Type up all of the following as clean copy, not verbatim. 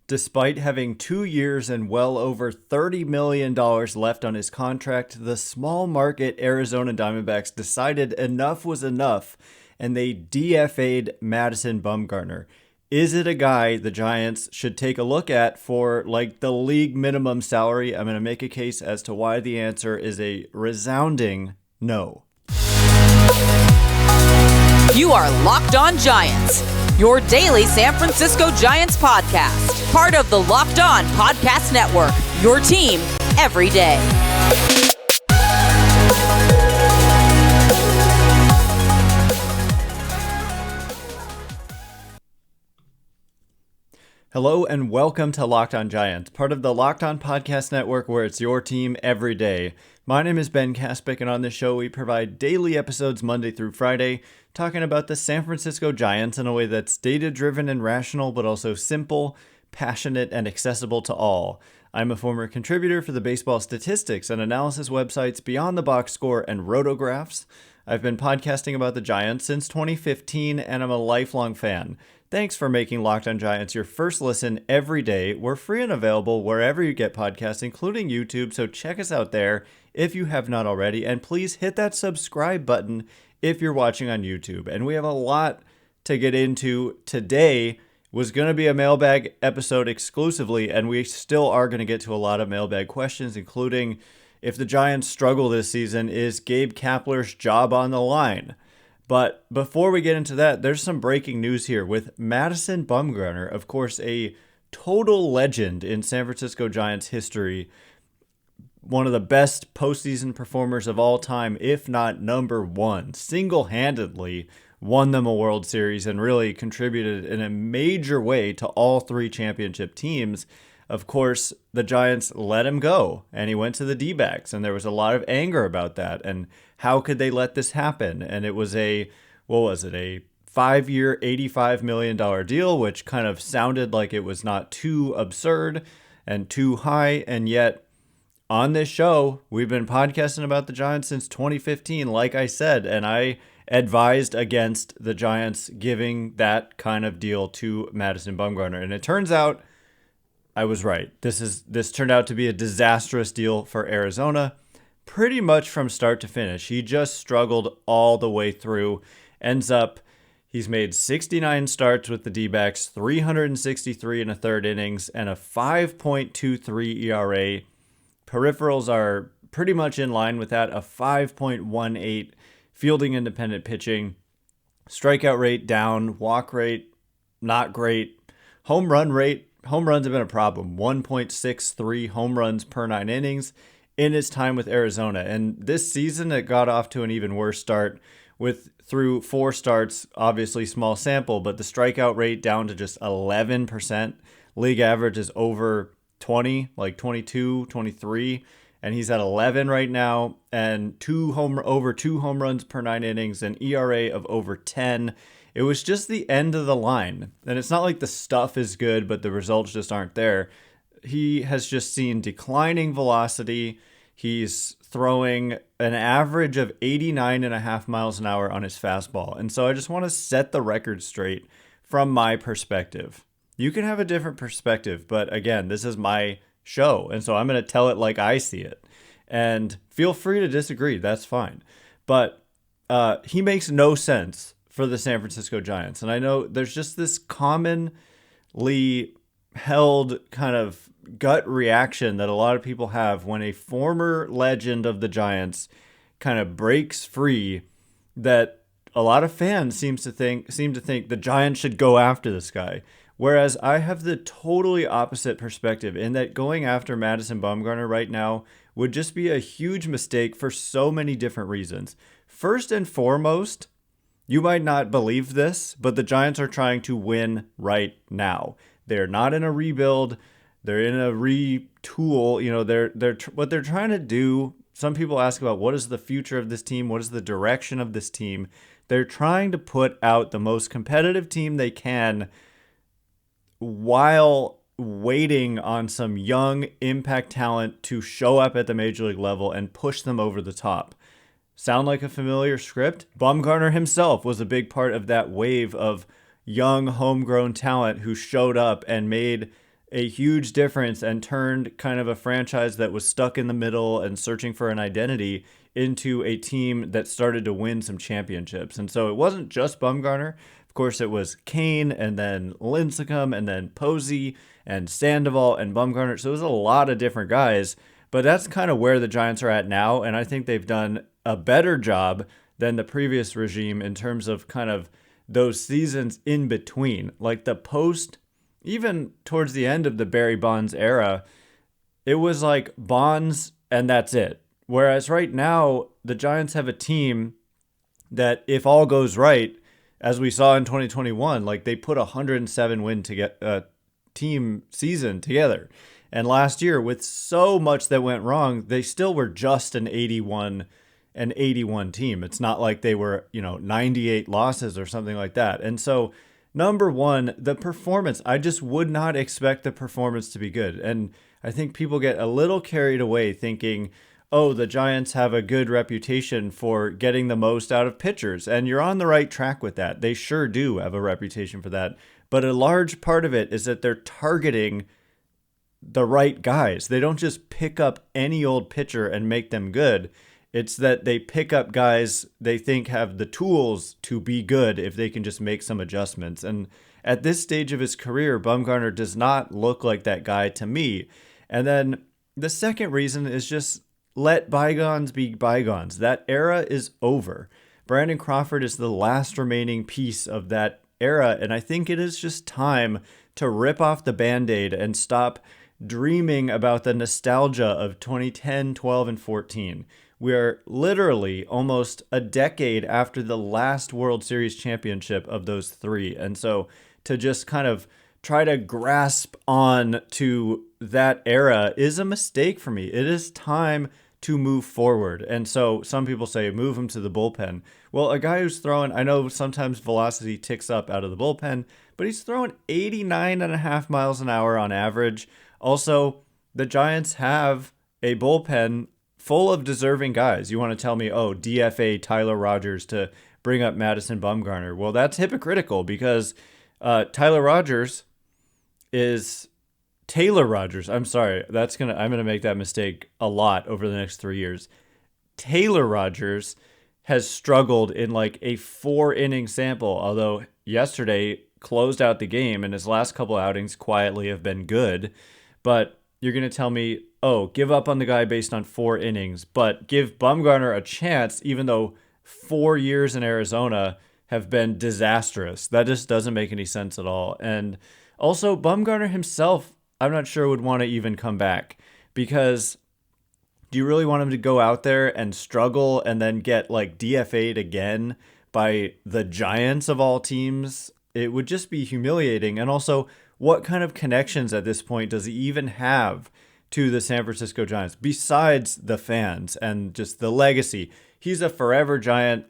Despite having 2 years and well over $30 million left on his contract, the small market Arizona Diamondbacks decided enough was enough and they DFA'd Madison Bumgarner. Is it a guy the Giants should take a look at for like the league minimum salary? I'm going to make a case as to why the answer is a resounding no. You are Locked On Giants, your daily San Francisco Giants podcast. Part of the Locked On Podcast Network, your team every day. Hello and welcome to Locked On Giants, part of the Locked On Podcast Network where it's your team every day. My name is Ben Kaspick, and on this show we provide daily episodes Monday through Friday talking about the San Francisco Giants in a way that's data-driven and rational, but also simple, passionate, and accessible to all. I'm a former contributor for the baseball statistics and analysis websites Beyond the Box Score and Rotographs. I've been podcasting about the Giants since 2015, and I'm a lifelong fan. Thanks for making Locked On Giants your first listen every day. We're free and available wherever you get podcasts, including YouTube, so check us out there if you have not already. And please hit that subscribe button if you're watching on YouTube. And we have a lot to get into. Today was going to be a mailbag episode exclusively, and we still are going to get to a lot of mailbag questions, including if the Giants struggle this season, is Gabe Kapler's job on the line? But before we get into that, there's some breaking news here with Madison Bumgarner, of course, a total legend in San Francisco Giants history, one of the best postseason performers of all time, if not number one, single-handedly won them a World Series and really contributed in a major way to all three championship teams. Of course, the Giants let him go, and he went to the D-backs, and there was a lot of anger about that, and how could they let this happen? And it was a 5-year, $85 million deal, which kind of sounded like it was not too absurd and too high, and yet on this show, we've been podcasting about the Giants since 2015, like I said, and I advised against the Giants giving that kind of deal to Madison Bumgarner, and it turns out I was right. This turned out to be a disastrous deal for Arizona, pretty much from start to finish. He just struggled all the way through. Ends up, he's made 69 starts with the D-backs, 363 in a third innings, and a 5.23 ERA. Peripherals are pretty much in line with that, a 5.18 fielding independent pitching. Strikeout rate down, walk rate not great. Home runs have been a problem. 1.63 home runs per 9 innings in his time with Arizona. And this season, it got off to an even worse start through 4 starts, obviously small sample, but the strikeout rate down to just 11%. League average is over 20, like 22, 23. And he's at 11 right now, and over 2 home runs per 9 innings, an ERA of over 10. It was just the end of the line. And it's not like the stuff is good, but the results just aren't there. He has just seen declining velocity. He's throwing an average of 89.5 miles an hour on his fastball. And so I just want to set the record straight from my perspective. You can have a different perspective, but again, this is my show. And so I'm going to tell it like I see it. And feel free to disagree. That's fine. But he makes no sense for the San Francisco Giants. And I know there's just this commonly held kind of gut reaction that a lot of people have when a former legend of the Giants kind of breaks free, that a lot of fans seem to think the Giants should go after this guy. Whereas I have the totally opposite perspective in that going after Madison Bumgarner right now would just be a huge mistake for so many different reasons. First and foremost, you might not believe this, but the Giants are trying to win right now. They're not in a rebuild. They're in a retool. You know, they're what they're trying to do. Some people ask about what is the future of this team? What is the direction of this team? They're trying to put out the most competitive team they can while waiting on some young impact talent to show up at the major league level and push them over the top. Sound like a familiar script? Bumgarner himself was a big part of that wave of young homegrown talent who showed up and made a huge difference and turned kind of a franchise that was stuck in the middle and searching for an identity into a team that started to win some championships. And so it wasn't just Bumgarner. Of course, it was Kane and then Lincecum and then Posey and Sandoval and Bumgarner. So it was a lot of different guys, but that's kind of where the Giants are at now. And I think they've done a better job than the previous regime in terms of kind of those seasons in between. Like the post, even towards the end of the Barry Bonds era, it was like Bonds and that's it. Whereas right now, the Giants have a team that if all goes right, as we saw in 2021, like they put 107 win to get a team season together. And last year, with so much that went wrong, they still were just an 81 team. It's not like they were, 98 losses or something like that. And so, number one, the performance, I just would not expect the performance to be good. And I think people get a little carried away thinking, oh, the Giants have a good reputation for getting the most out of pitchers. And you're on the right track with that. They sure do have a reputation for that. But a large part of it is that they're targeting the right guys. They don't just pick up any old pitcher and make them good. It's that they pick up guys they think have the tools to be good if they can just make some adjustments. And at this stage of his career, Bumgarner does not look like that guy to me. And then the second reason is just let bygones be bygones. That era is over. Brandon Crawford is the last remaining piece of that era, and I think it is just time to rip off the Band-Aid and stop dreaming about the nostalgia of 2010, 12, and 14. We are literally almost a decade after the last World Series championship of those three, and so to just kind of try to grasp on to that era is a mistake for me. It is time to move forward. And so some people say, move him to the bullpen. Well, a guy who's throwing, I know sometimes velocity ticks up out of the bullpen, but he's throwing 89.5 miles an hour on average. Also, the Giants have a bullpen full of deserving guys. You want to tell me, oh, DFA Tyler Rogers to bring up Madison Bumgarner. Well, that's hypocritical because Taylor Rogers. I'm sorry. I'm gonna make that mistake a lot over the next 3 years. Taylor Rogers has struggled in like a 4-inning sample, although yesterday closed out the game and his last couple outings quietly have been good. But you're gonna tell me, oh, give up on the guy based on 4 innings, but give Bumgarner a chance, even though 4 years in Arizona have been disastrous. That just doesn't make any sense at all. And also, Bumgarner himself, I'm not sure would want to even come back, because do you really want him to go out there and struggle and then get like DFA'd again by the Giants of all teams? It would just be humiliating. And also, what kind of connections at this point does he even have to the San Francisco Giants besides the fans and just the legacy? He's a forever Giant.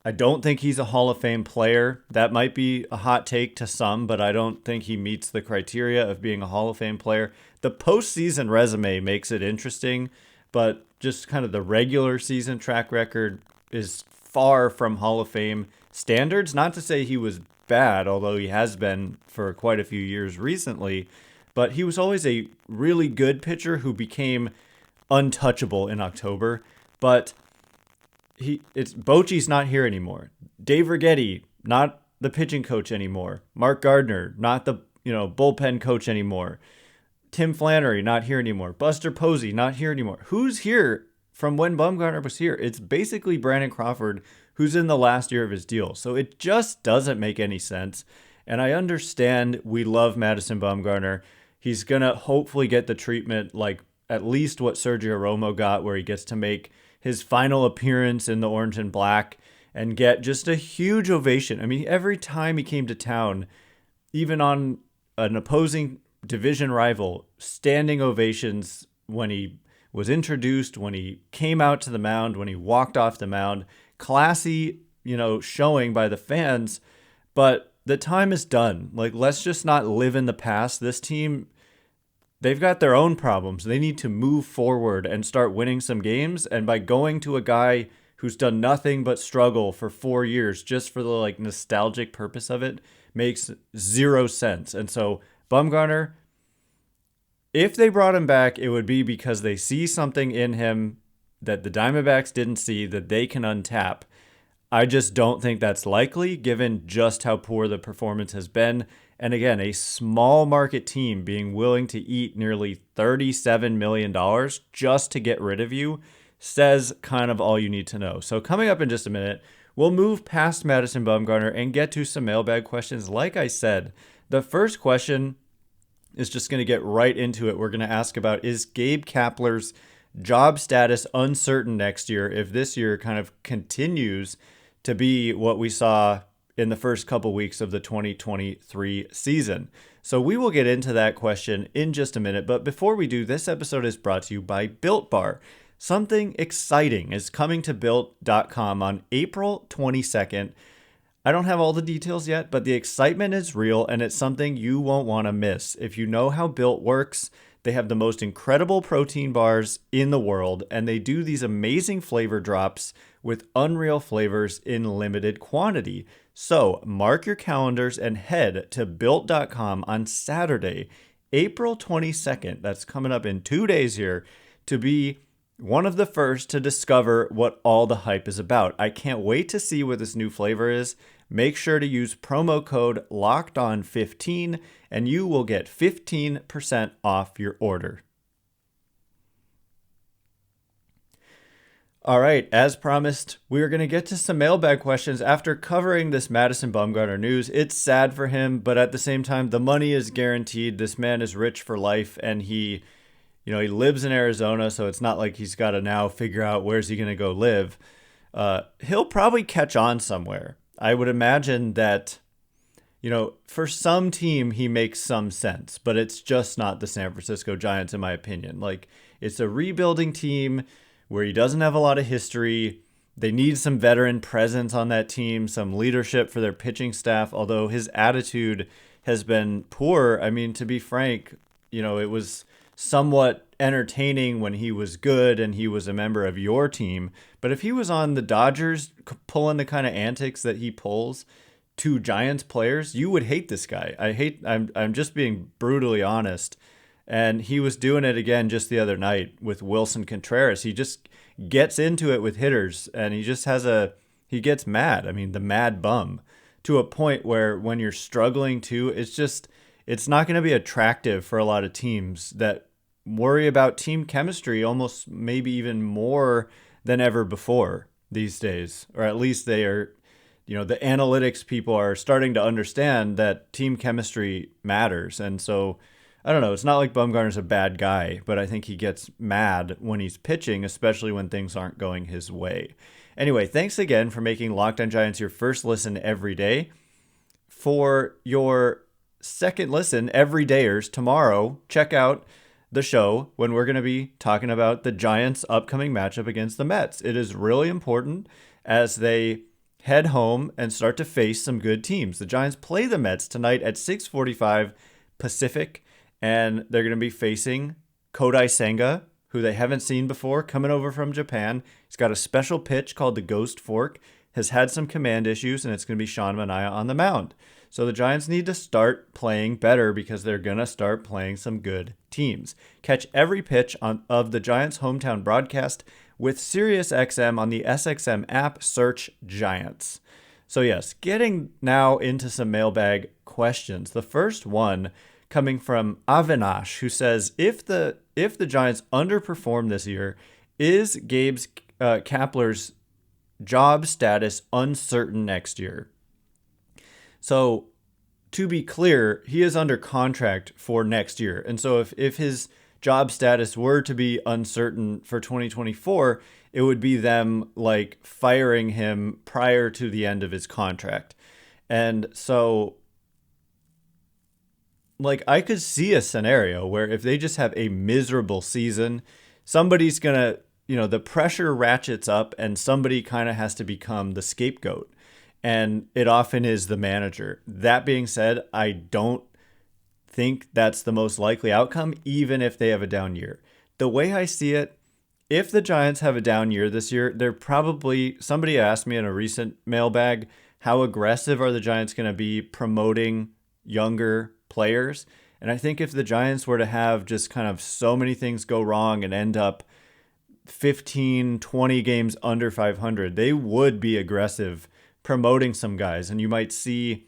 I don't think he's a Hall of Fame player. That might be a hot take to some, but I don't think he meets the criteria of being a Hall of Fame player. The postseason resume makes it interesting, but just kind of the regular season track record is far from Hall of Fame standards. Not to say he was bad, although he has been for quite a few years recently, but he was always a really good pitcher who became untouchable in October. But Bochy's not here anymore. Dave Righetti, not the pitching coach anymore. Mark Gardner, not the bullpen coach anymore. Tim Flannery, not here anymore. Buster Posey, not here anymore. Who's here from when Bumgarner was here? It's basically Brandon Crawford, who's in the last year of his deal. So it just doesn't make any sense. And I understand we love Madison Bumgarner. He's going to hopefully get the treatment like at least what Sergio Romo got, where he gets to make his final appearance in the orange and black and get just a huge ovation. I mean, every time he came to town, even on an opposing division rival, standing ovations when he was introduced, when he came out to the mound, when he walked off the mound. Classy, showing by the fans, but the time is done. Like, let's just not live in the past. This team, they've got their own problems. They need to move forward and start winning some games. And by going to a guy who's done nothing but struggle for 4 years just for the nostalgic purpose of it makes zero sense. And so Bumgarner, If they brought him back, it would be because they see something in him that the Diamondbacks didn't see that they can untap. I just don't think that's likely given just how poor the performance has been. And again, a small market team being willing to eat nearly $37 million just to get rid of you says kind of all you need to know. So coming up in just a minute, we'll move past Madison Bumgarner and get to some mailbag questions. Like I said, the first question is just going to get right into it. We're going to ask about, is Gabe Kapler's job status uncertain next year if this year kind of continues to be what we saw in the first couple weeks of the 2023 season? So we will get into that question in just a minute. But before we do, this episode is brought to you by Built Bar. Something exciting is coming to Built.com on April 22nd. I don't have all the details yet, but the excitement is real and it's something you won't want to miss. If you know how Built works, they have the most incredible protein bars in the world, and they do these amazing flavor drops with unreal flavors in limited quantity. So mark your calendars and head to Built.com on Saturday, April 22nd. That's coming up in 2 days here, to be one of the first to discover what all the hype is about. I can't wait to see what this new flavor is. Make sure to use promo code LOCKEDON15 and you will get 15% off your order. All right, as promised, we are going to get to some mailbag questions after covering this Madison Bumgarner news. It's sad for him, but at the same time, the money is guaranteed. This man is rich for life, and he lives in Arizona, so it's not like he's got to now figure out where's he going to go live. He'll probably catch on somewhere. I would imagine that, for some team, he makes some sense, but it's just not the San Francisco Giants, in my opinion. Like, it's a rebuilding team where he doesn't have a lot of history. They need some veteran presence on that team, some leadership for their pitching staff, although his attitude has been poor. I mean, to be frank, it was somewhat entertaining when he was good and he was a member of your team. But if he was on the Dodgers pulling the kind of antics that he pulls to Giants players, you would hate this guy. I'm just being brutally honest. And he was doing it again just the other night with Wilson Contreras. He just gets into it with hitters and he just he gets mad. I mean, the mad bum, to a point where when you're struggling too, it's not going to be attractive for a lot of teams that worry about team chemistry almost maybe even more than ever before these days. Or at least they are, the analytics people are starting to understand that team chemistry matters. And so, I don't know, it's not like Bumgarner's a bad guy, but I think he gets mad when he's pitching, especially when things aren't going his way. Anyway, thanks again for making Locked On Giants your first listen every day. For your second listen, everydayers, tomorrow, check out the show when we're going to be talking about the Giants' upcoming matchup against the Mets. It is really important as they head home and start to face some good teams. The Giants play the Mets tonight at 6:45 Pacific, and they're going to be facing Kodai Senga, who they haven't seen before, coming over from Japan. He's got a special pitch called the Ghost Fork, has had some command issues, and it's going to be Sean Manaea on the mound. So the Giants need to start playing better because they're going to start playing some good teams. Catch every pitch of the Giants' hometown broadcast with SiriusXM on the SXM app. Search Giants. So yes, getting now into some mailbag questions. The first one coming from Avinash, who says, if the Giants underperform this year, is Gabe Kapler's job status uncertain next year? So to be clear, he is under contract for next year. And so if his job status were to be uncertain for 2024, it would be them like firing him prior to the end of his contract. And so like I could see a scenario where if they just have a miserable season, somebody's going to, the pressure ratchets up and somebody kind of has to become the scapegoat. And it often is the manager. That being said, I don't think that's the most likely outcome, even if they have a down year. The way I see it, if the Giants have a down year this year, they're probably, somebody asked me in a recent mailbag, how aggressive are the Giants going to be promoting younger players? And I think if the Giants were to have just kind of so many things go wrong and end up 15, 20 games under 500, they would be aggressive promoting some guys. And you might see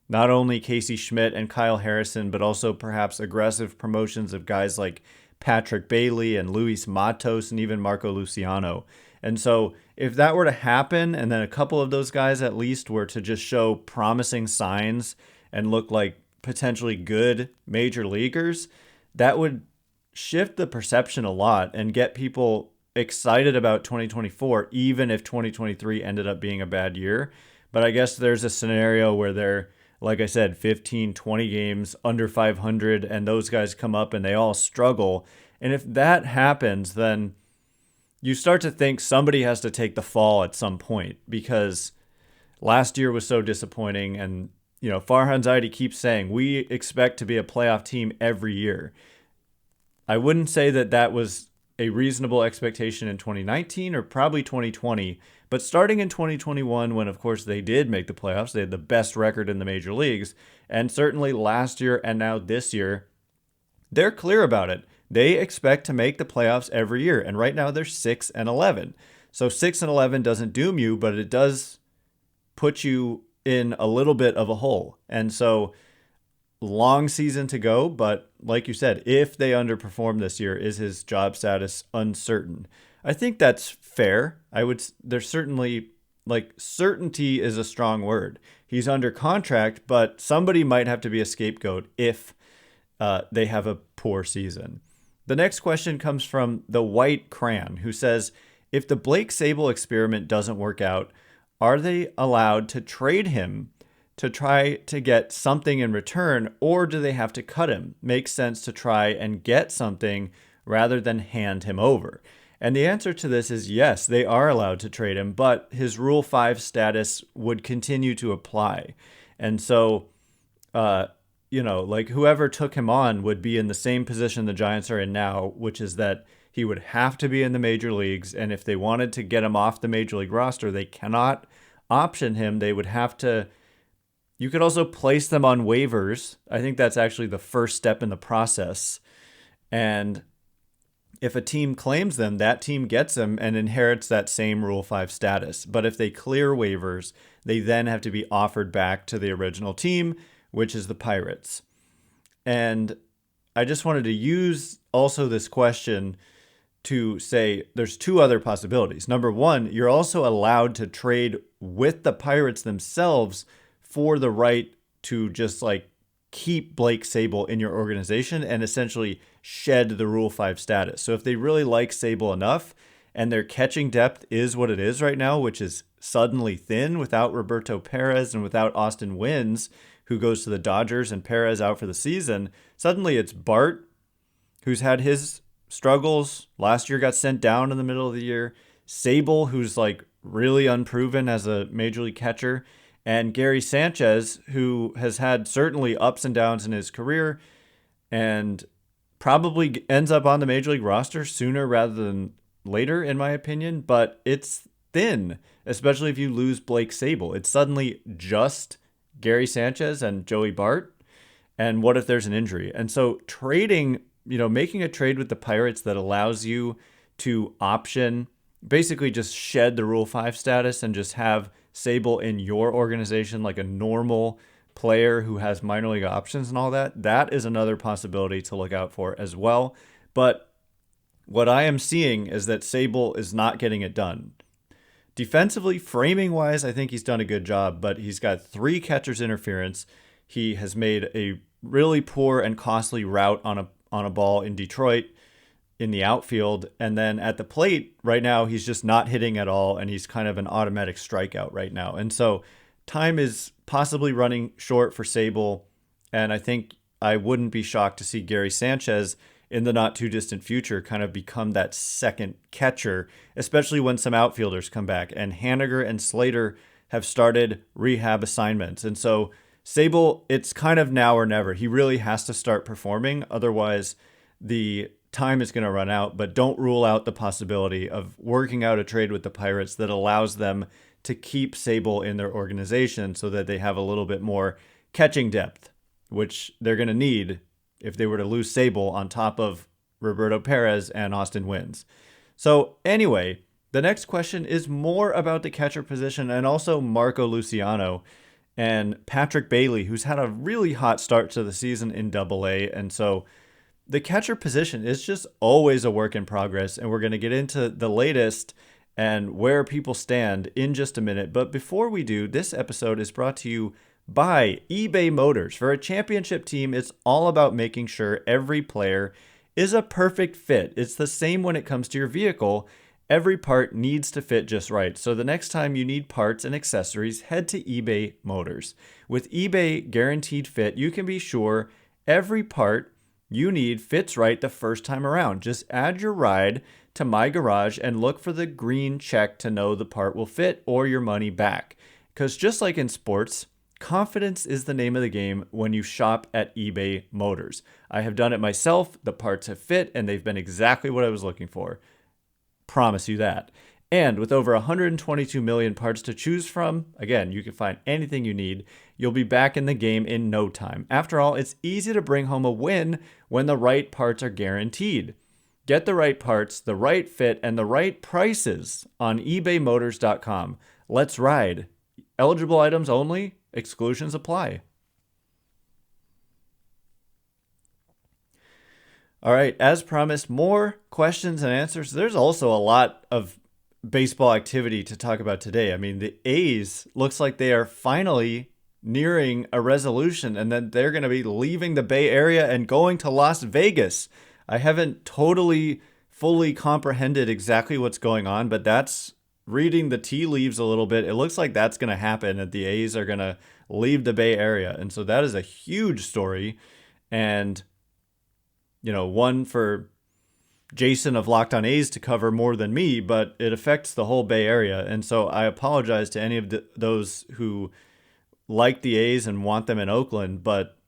not only Casey Schmidt and Kyle Harrison, but also perhaps aggressive promotions of guys like Patrick Bailey and Luis Matos and even Marco Luciano. And so if that were to happen, and then a couple of those guys at least were to just show promising signs and look like potentially good major leaguers, that would shift the perception a lot and get people excited about 2024, even if 2023 ended up being a bad year. But I guess there's a scenario where they're, like I said, 15, 20 games under 500, and those guys come up and they all struggle. And if that happens, then you start to think somebody has to take the fall at some point, because last year was so disappointing. And, Farhan Zaidi keeps saying, we expect to be a playoff team every year. I wouldn't say that that was a reasonable expectation in 2019 or probably 2020, but starting in 2021, when of course they did make the playoffs, they had the best record in the major leagues, and certainly last year and now this year, they're clear about it. They expect to make the playoffs every year, and right now they're 6-11. So 6-11 doesn't doom you, but it does put you in a little bit of a hole. And so long season to go, but like you said, if they underperform this year, is his job status uncertain? I think that's fair. There's certainly, certainty is a strong word. He's under contract, but somebody might have to be a scapegoat if they have a poor season. The next question comes from the White Cran, who says, if the Blake Sabol experiment doesn't work out, are they allowed to trade him to try to get something in return, or do they have to cut him? Makes sense to try and get something rather than hand him over. And the answer to this is yes, they are allowed to trade him, but his Rule 5 status would continue to apply. And so, whoever took him on would be in the same position the Giants are in now, which is that he would have to be in the major leagues. And if they wanted to get him off the major league roster, they cannot option him. They would have to. You could also place them on waivers. I think that's actually the first step in the process. And if a team claims them, that team gets them and inherits that same Rule 5 status. But if they clear waivers, they then have to be offered back to the original team, which is the Pirates. And I just wanted to use also this question to say there's two other possibilities. Number one, you're also allowed to trade with the Pirates themselves for the right to just keep Blake Sabol in your organization and essentially shed the Rule 5 status. So if they really like Sabol enough and their catching depth is what it is right now, which is suddenly thin without Roberto Perez and without Austin Wynns, who goes to the Dodgers, and Perez out for the season, suddenly it's Bart, who's had his struggles. Last year got sent down in the middle of the year. Sabol, who's really unproven as a major league catcher. And Gary Sanchez, who has had certainly ups and downs in his career and probably ends up on the major league roster sooner rather than later, in my opinion. But it's thin, especially if you lose Blake Sabol. It's suddenly just Gary Sanchez and Joey Bart. And what if there's an injury? And so trading, making a trade with the Pirates that allows you to option, basically just shed the Rule 5 status and just have Sabol in your organization like a normal player who has minor league options and all that, that is another possibility to look out for as well. But what I am seeing is that Sabol is not getting it done. Defensively, framing-wise, I think he's done a good job, but he's got 3 catcher's interference. He has made a really poor and costly route on a ball in Detroit in the outfield, and then at the plate right now he's just not hitting at all, and he's kind of an automatic strikeout right now. And so time is possibly running short for Sabol, and I think I wouldn't be shocked to see Gary Sanchez in the not too distant future kind of become that second catcher, especially when some outfielders come back, and Haniger and Slater have started rehab assignments. And so Sabol, it's kind of now or never. He really has to start performing, otherwise the time is going to run out. But don't rule out the possibility of working out a trade with the Pirates that allows them to keep Sabol in their organization so that they have a little bit more catching depth, which they're going to need if they were to lose Sable on top of Roberto Perez and Austin Wynns. So anyway, the next question is more about the catcher position and also Marco Luciano and Patrick Bailey, who's had a really hot start to the season in Double-A. And so the catcher position is just always a work in progress, and we're going to get into the latest and where people stand in just a minute. But before we do, this episode is brought to you by eBay Motors. For a championship team, it's all about making sure every player is a perfect fit. It's the same when it comes to your vehicle. Every part needs to fit just right. So the next time you need parts and accessories, head to eBay Motors. With eBay Guaranteed Fit, you can be sure every part you need fits right the first time around. Just add your ride to My Garage and look for the green check to know the part will fit or your money back. Because just like in sports, confidence is the name of the game when you shop at eBay Motors. I have done it myself. The parts have fit and they've been exactly what I was looking for. Promise you that. And with over 122 million parts to choose from, again, you can find anything you need. You'll be back in the game in no time. After all, it's easy to bring home a win when the right parts are guaranteed. Get the right parts, the right fit, and the right prices on ebaymotors.com. Let's ride. Eligible items only. Exclusions apply. All right, as promised, more questions and answers. There's also a lot of baseball activity to talk about today. I mean, the A's looks like they are finally nearing a resolution, and then they're going to be leaving the Bay Area and going to Las Vegas. I haven't totally fully comprehended exactly what's going on, but that's reading the tea leaves a little bit. It looks like that's going to happen, that the A's are going to leave the Bay Area. And so that is a huge story. And one for Jason of Locked On A's to cover more than me, but it affects the whole Bay Area. And so I apologize to any of those who like the A's and want them in Oakland. But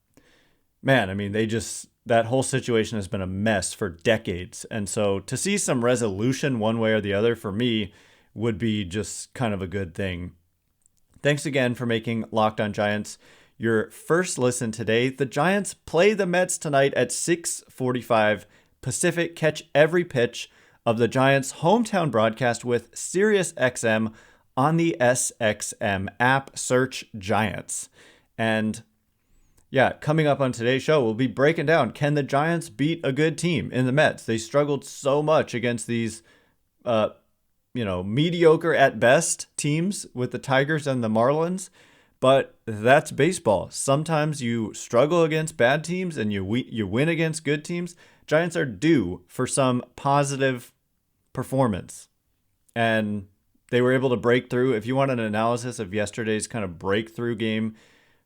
man, I mean, that whole situation has been a mess for decades. And so to see some resolution one way or the other for me would be just kind of a good thing. Thanks again for making Locked On Giants your first listen today. The Giants play the Mets tonight at 6:45 Pacific. Catch every pitch of the Giants' hometown broadcast with SiriusXM on the SXM app. Search Giants. And yeah, coming up on today's show, we'll be breaking down, can the Giants beat a good team in the Mets? They struggled so much against these mediocre at best teams with the Tigers and the Marlins. But that's baseball. Sometimes you struggle against bad teams and you win against good teams. Giants are due for some positive performance. And they were able to break through. If you want an analysis of yesterday's kind of breakthrough game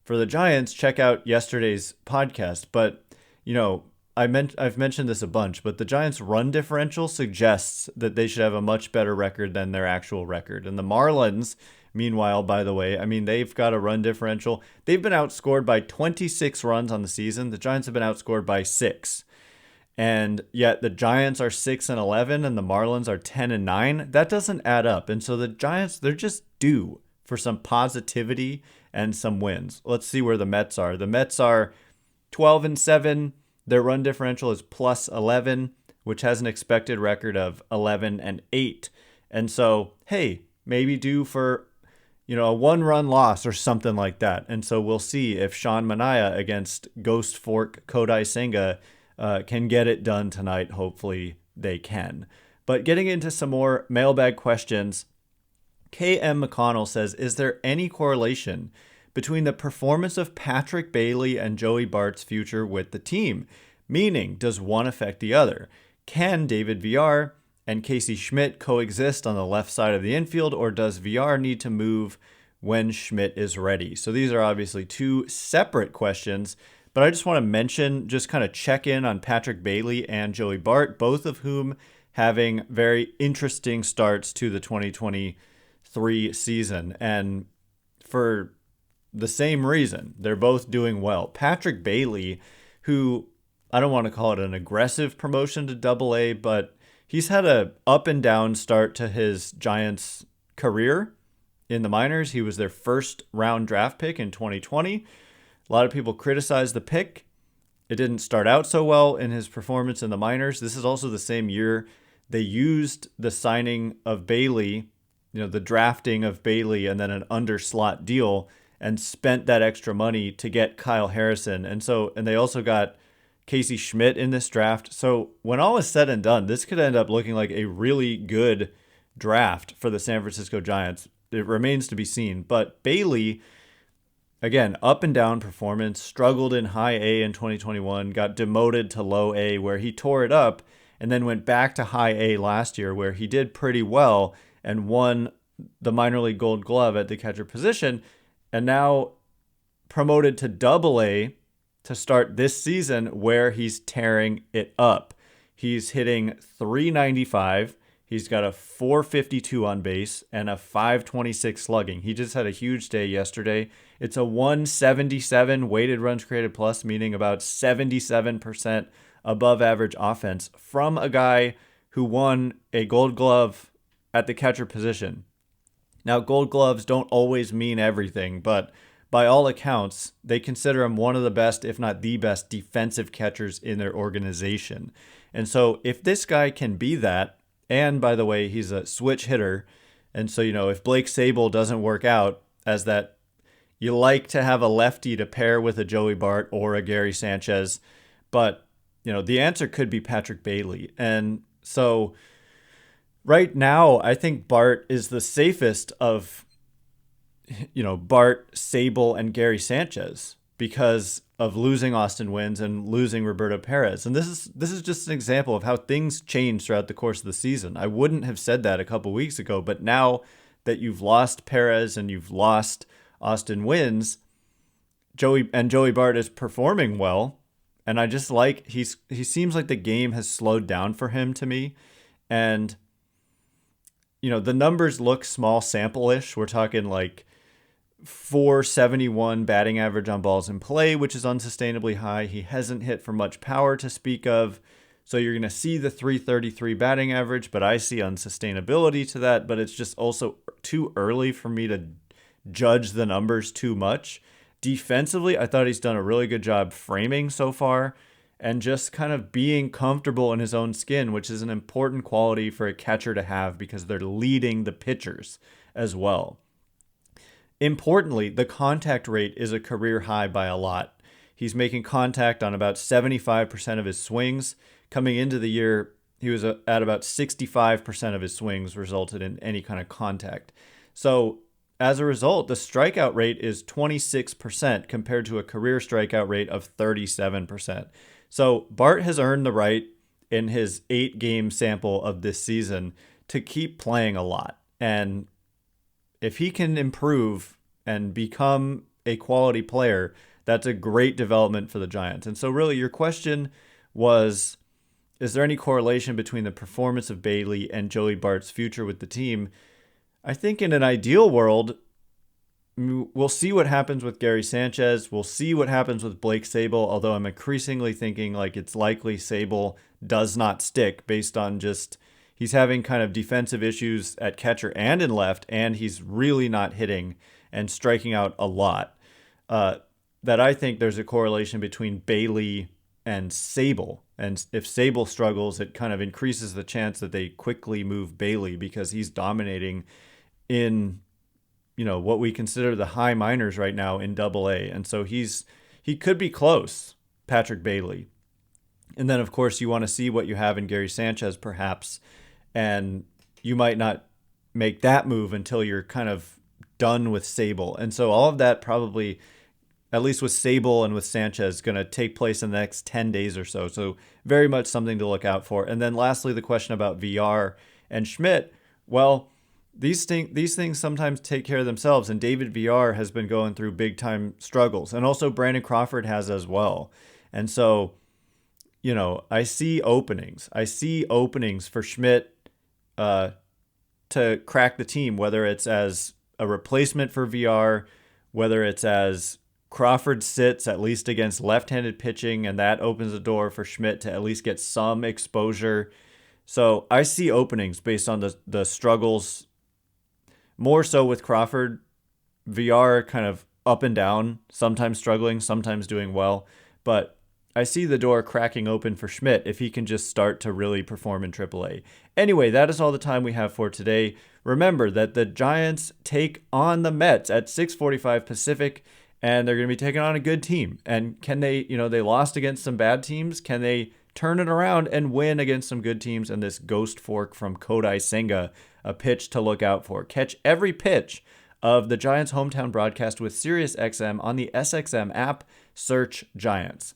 for the Giants, check out yesterday's podcast. But, I've mentioned this a bunch, but the Giants' run differential suggests that they should have a much better record than their actual record. And the Marlins, meanwhile, by the way, I mean, they've got a run differential. They've been outscored by 26 runs on the season. The Giants have been outscored by 6. And yet the Giants are 6-11 and the Marlins are 10-9. That doesn't add up. And so the Giants, they're just due for some positivity and some wins. Let's see where the Mets are. The Mets are 12-7. Their run differential is plus 11, which has an expected record of 11-8. And so, hey, maybe due for, a 1-run loss or something like that. And so we'll see if Sean Manaea against Ghost Fork Kodai Senga can get it done tonight. Hopefully they can. But getting into some more mailbag questions, KM McConnell says, is there any correlation between the performance of Patrick Bailey and Joey Bart's future with the team? Meaning, does one affect the other? Can David Villar and Casey Schmidt coexist on the left side of the infield, or does Villar need to move when Schmidt is ready? So these are obviously two separate questions, but I just want to mention, just kind of check in on Patrick Bailey and Joey Bart, both of whom having very interesting starts to the 2023 season. And for the same reason, they're both doing well. Patrick Bailey, who I don't want to call it an aggressive promotion to Double-A, but he's had a up and down start to his Giants career in the minors. He was their first round draft pick in 2020. A lot of people criticized the pick. it didn't start out so well in his performance in the minors. This is also the same year they used the signing of Bailey, the drafting of Bailey and then an under-slot deal, and spent that extra money to get Kyle Harrison. And they also got Casey Schmidt in this draft. So when all is said and done, this could end up looking like a really good draft for the San Francisco Giants. It remains to be seen. But Bailey, again, up and down performance, struggled in high A in 2021, got demoted to low A where he tore it up, and then went back to high A last year where he did pretty well and won the minor league Gold Glove at the catcher position, and now promoted to double A to start this season where he's tearing it up. He's hitting .395. He's got a .452 on base and a .526 slugging. He just had a huge day yesterday. It's a 177 weighted runs created plus, meaning about 77% above average offense from a guy who won a Gold Glove at the catcher position. Now, Gold Gloves don't always mean everything, but by all accounts, they consider him one of the best, if not the best, defensive catchers in their organization. And so if this guy can be that, and by the way, he's a switch hitter, and so, if Blake Sabol doesn't work out, as that you like to have a lefty to pair with a Joey Bart or a Gary Sanchez, but, the answer could be Patrick Bailey. And so right now, I think Bart is the safest of, Bart, Sabol, and Gary Sanchez because of losing Austin Wynns and losing Roberto Perez. And this is just an example of how things change throughout the course of the season. I wouldn't have said that a couple weeks ago, but now that you've lost Perez and you've lost Austin Wynns, Joey Bart is performing well. And I just like, he seems like the game has slowed down for him to me. And, the numbers look small sample-ish. We're talking like .471 batting average on balls in play, which is unsustainably high. He hasn't hit for much power to speak of. So you're going to see the .333 batting average, but I see unsustainability to that. But it's just also too early for me to judge the numbers too much. Defensively, I thought he's done a really good job framing so far and just kind of being comfortable in his own skin, which is an important quality for a catcher to have because they're leading the pitchers as well. Importantly, the contact rate is a career high by a lot. He's making contact on about 75% of his swings. Coming into the year, he was at about 65% of his swings resulted in any kind of contact. So as a result, the strikeout rate is 26% compared to a career strikeout rate of 37%. So Bart has earned the right in his 8-game sample of this season to keep playing a lot. And if he can improve and become a quality player, that's a great development for the Giants. And so really your question was, is there any correlation between the performance of Bailey and Joey Bart's future with the team? I think in an ideal world, we'll see what happens with Gary Sanchez. We'll see what happens with Blake Sabol, although I'm increasingly thinking like it's likely Sabol does not stick based on just he's having kind of defensive issues at catcher and in left, and he's really not hitting and striking out a lot. That I think there's a correlation between Bailey and Sabol. And if Sabol struggles, it kind of increases the chance that they quickly move Bailey because he's dominating in, what we consider the high minors right now in Double A. And so he could be close, Patrick Bailey. And then, of course, you want to see what you have in Gary Sanchez, perhaps. And you might not make that move until you're kind of done with Sabol. And so all of that probably, at least with Sabol and with Sanchez, going to take place in the next 10 days or so. So very much something to look out for. And then lastly, the question about VR and Schmidt. Well, these things sometimes take care of themselves. And David VR has been going through big time struggles. And also Brandon Crawford has as well. And so, I see openings. I see openings for Schmidt to crack the team, whether it's as a replacement for VR, whether it's as Crawford sits at least against left-handed pitching, and that opens the door for Schmidt to at least get some exposure. So I see openings based on the struggles, more so with Crawford. VR kind of up and down, sometimes struggling, sometimes doing well. But I see the door cracking open for Schmidt if he can just start to really perform in AAA. Anyway, that is all the time we have for today. Remember that the Giants take on the Mets at 6:45 Pacific, and they're going to be taking on a good team. And can they, they lost against some bad teams. Can they turn it around and win against some good teams? And this ghost fork from Kodai Senga, a pitch to look out for. Catch every pitch of the Giants hometown broadcast with SiriusXM on the SXM app. Search Giants.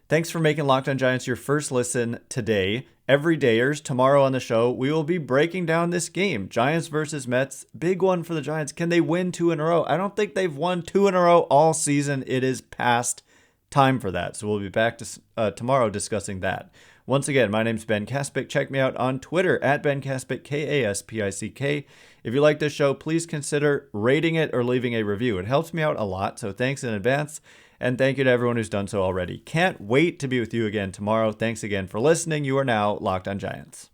Thanks for making Locked On Giants your first listen today. Everydayers, tomorrow on the show, we will be breaking down this game. Giants versus Mets. Big one for the Giants. Can they win 2 in a row? I don't think they've won 2 in a row all season. It is past time for that. So we'll be back tomorrow discussing that. Once again, my name's Ben Kaspick. Check me out on Twitter at Ben Kaspick, Kaspick. If you like this show, please consider rating it or leaving a review. It helps me out a lot, so thanks in advance. And thank you to everyone who's done so already. Can't wait to be with you again tomorrow. Thanks again for listening. You are now Locked On Giants.